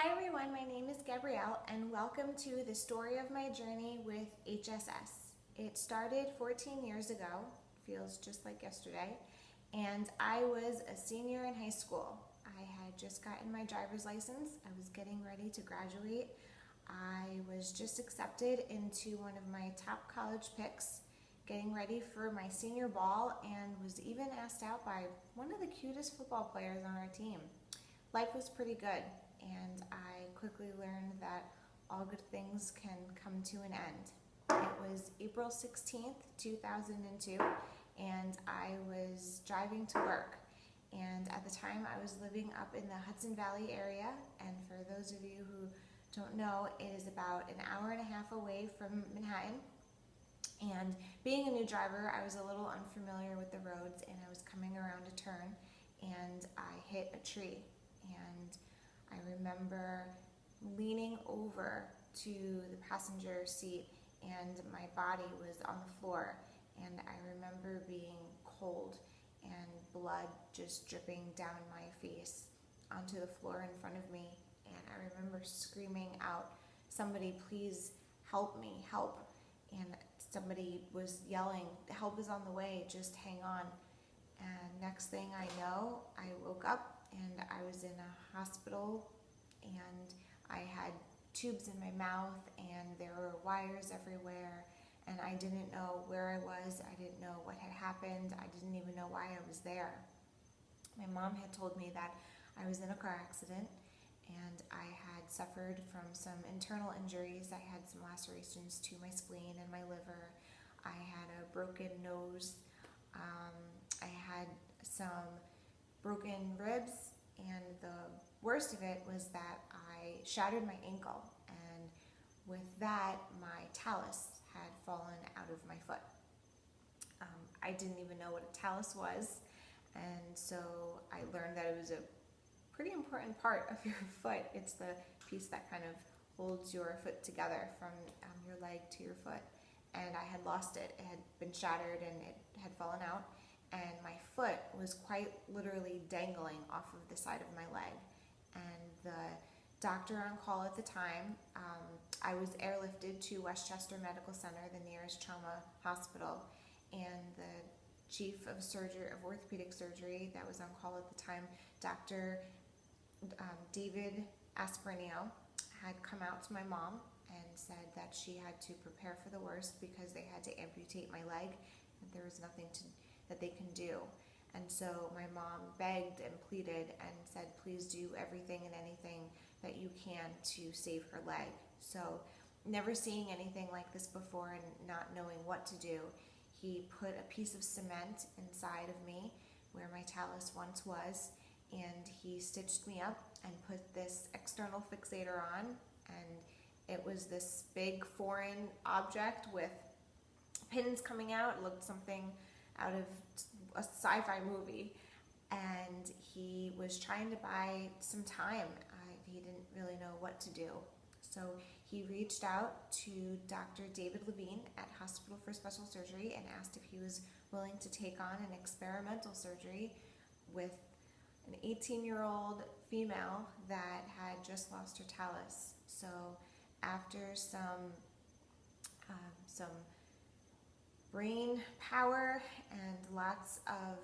Hi everyone, my name is Gabrielle and welcome to the story of my journey with HSS. It started 14 years ago, feels just like yesterday, and I was a senior in high school. I had just gotten my driver's license, I was getting ready to graduate. I was just accepted into one of my top college picks, getting ready for my senior ball, and was even asked out by one of the cutest football players on our team. Life was pretty good, and I quickly learned that all good things can come to an end. It was April 16th, 2002, and I was driving to work. And at the time, I was living up in the Hudson Valley area, and for those of you who don't know, it is about an hour and a half away from Manhattan. And being a new driver, I was a little unfamiliar with the roads, and I was coming around a turn, and I hit a tree. And I remember leaning over to the passenger seat, and my body was on the floor, and I remember being cold and blood just dripping down my face onto the floor in front of me. And I remember screaming out, "Somebody please help me, help." And somebody was yelling, "Help is on the way, just hang on." And next thing I know, I woke up and I was in a hospital, and I had tubes in my mouth, and there were wires everywhere, and I didn't know where I was. I didn't know what had happened. I didn't even know why I was there. My mom had told me that I was in a car accident, and I had suffered from some internal injuries. I had some lacerations to my spleen and my liver. I had a broken nose. I had some broken ribs, and the worst of it was that I shattered my ankle, and with that, my talus had fallen out of my foot. I didn't even know what a talus was, and so I learned that it was a pretty important part of your foot. It's the piece that kind of holds your foot together from your leg to your foot, and I had lost it. It had been shattered and it had fallen out, and my foot was quite literally dangling off of the side of my leg. And the doctor on call at the time, I was airlifted to Westchester Medical Center, the nearest trauma hospital, and the chief of surgery, of orthopedic surgery that was on call at the time, Dr. David Asperinio, had come out to my mom and said that she had to prepare for the worst because they had to amputate my leg, and there was nothing that they can do. And so my mom begged and pleaded and said, "Please do everything and anything that you can to save her leg." So, never seeing anything like this before and not knowing what to do, he put a piece of cement inside of me where my talus once was, and he stitched me up and put this external fixator on, and it was this big foreign object with pins coming out. It looked something out of a sci-fi movie, and he was trying to buy some time. He didn't really know what to do. So he reached out to Dr. David Levine at Hospital for Special Surgery and asked if he was willing to take on an experimental surgery with an 18-year-old female that had just lost her talus. So after some brain power and lots of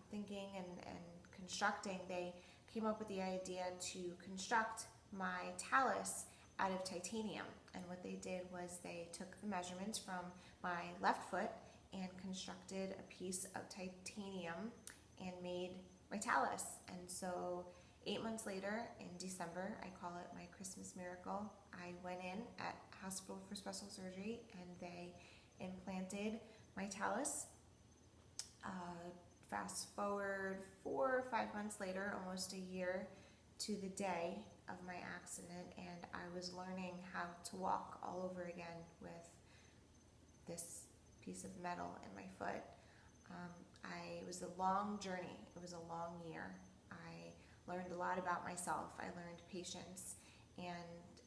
thinking and constructing, they came up with the idea to construct my talus out of titanium. And what they did was they took the measurements from my left foot and constructed a piece of titanium and made my talus. And so 8 months later, in December, I call it my Christmas miracle, I went in at Hospital for Special Surgery and they implanted my talus. Fast forward 4 or 5 months later, almost a year to the day of my accident, and I was learning how to walk all over again with this piece of metal in my foot. It was a long journey. It was a long year. I learned a lot about myself. I learned patience and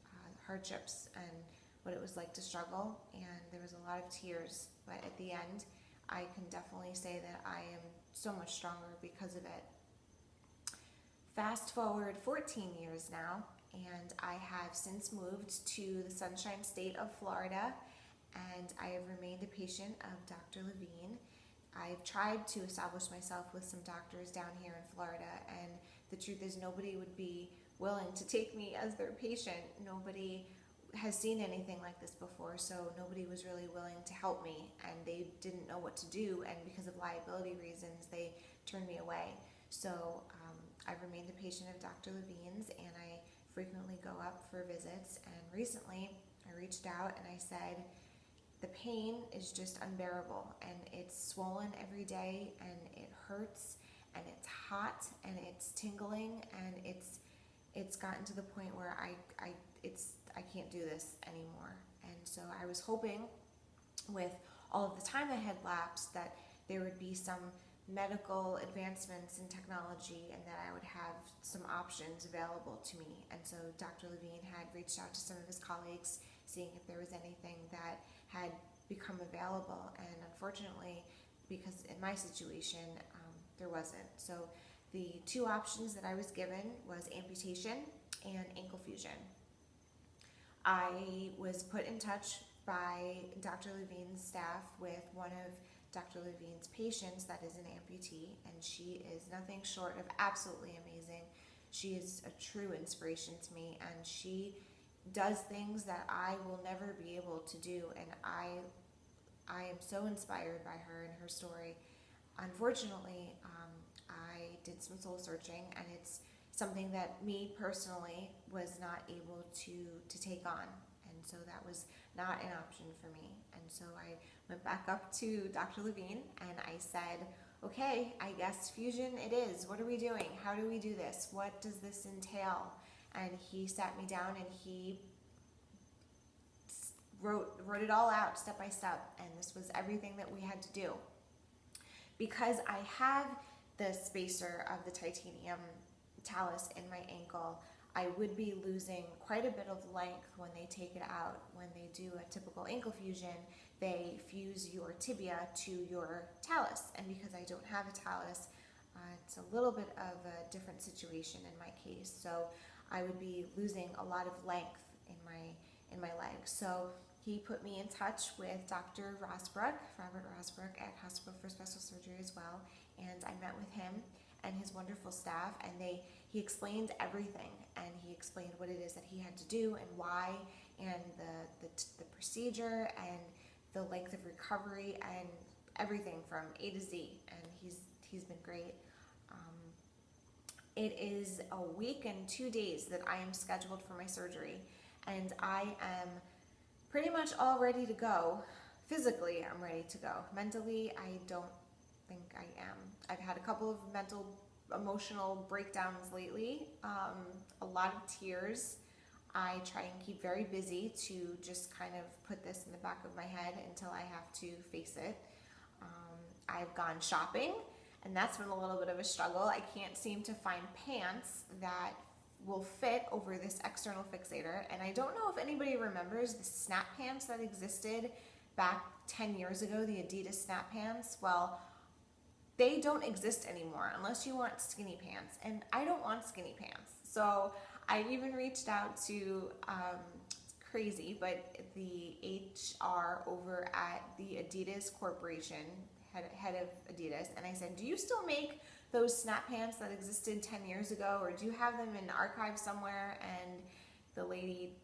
hardships and what it was like to struggle, and there was a lot of tears, but at the end I can definitely say that I am so much stronger because of it. Fast forward 14 years now, and I have since moved to the Sunshine State of Florida, and I have remained a patient of Dr. Levine. I've tried to establish myself with some doctors down here in Florida, and the truth is nobody would be willing to take me as their patient. Nobody has seen anything like this before, so nobody was really willing to help me, and they didn't know what to do, and because of liability reasons, they turned me away. So I've remained a patient of Dr. Levine's, and I frequently go up for visits, and recently I reached out and I said, the pain is just unbearable, and it's swollen every day, and it hurts, and it's hot, and it's tingling, and it's gotten to the point where I can't do this anymore. And so I was hoping, with all of the time that had lapsed, that there would be some medical advancements in technology and that I would have some options available to me. And so Dr. Levine had reached out to some of his colleagues, seeing if there was anything that had become available, and unfortunately, because in my situation, there wasn't. So the two options that I was given was amputation and ankle fusion. I was put in touch by Dr. Levine's staff with one of Dr. Levine's patients that is an amputee, and she is nothing short of absolutely amazing. She is a true inspiration to me, and she does things that I will never be able to do, and I am so inspired by her and her story. Unfortunately, I did some soul searching, and it's something that me personally was not able to take on, and so that was not an option for me. And so I went back up to Dr. Levine and I said, okay, I guess fusion it is. What are we doing? How do we do this? What does this entail? And he sat me down and he wrote it all out step by step, and this was everything that we had to do. Because I have the spacer of the titanium talus in my ankle, I would be losing quite a bit of length when they take it out. When they do a typical ankle fusion, they fuse your tibia to your talus, and because I don't have a talus, it's a little bit of a different situation in my case. So I would be losing a lot of length in my legs. So he put me in touch with Dr. Robert Rosbrook at Hospital for Special Surgery as well, and I met with him and his wonderful staff, and he explained everything, and he explained what it is that he had to do and why, and the procedure and the length of recovery and everything from A to Z, and he's been great. It is a week and 2 days that I am scheduled for my surgery, and I am pretty much all ready to go. Physically, I'm ready to go. Mentally, I don't think I am. I've had a couple of emotional breakdowns lately, a lot of tears. I try and keep very busy to just kind of put this in the back of my head until I have to face it. I've gone shopping, and that's been a little bit of a struggle. I can't seem to find pants that will fit over this external fixator, and I don't know if anybody remembers the snap pants that existed back 10 years ago, the Adidas snap pants. Well, they don't exist anymore unless you want skinny pants, and I don't want skinny pants. So I even reached out to, it's crazy, but the HR over at the Adidas Corporation, head of Adidas, and I said, do you still make those snap pants that existed 10 years ago, or do you have them in archives somewhere? And the lady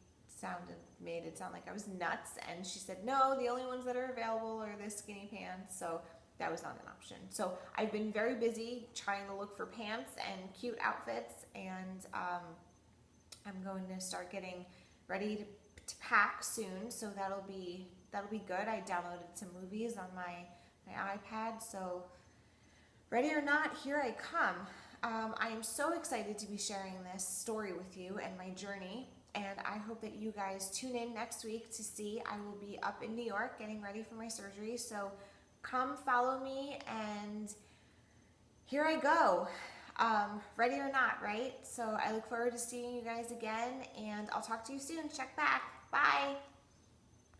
made it sound like I was nuts, and she said, no, the only ones that are available are the skinny pants. So that was not an option. So I've been very busy trying to look for pants and cute outfits, and I'm going to start getting ready to pack soon, so that'll be good. I downloaded some movies on my iPad, so ready or not, here I come. I am so excited to be sharing this story with you and my journey, and I hope that you guys tune in next week to see. I will be up in New York getting ready for my surgery, so come follow me, and here I go. Ready or not, right? So I look forward to seeing you guys again, and I'll talk to you soon. Check back. Bye.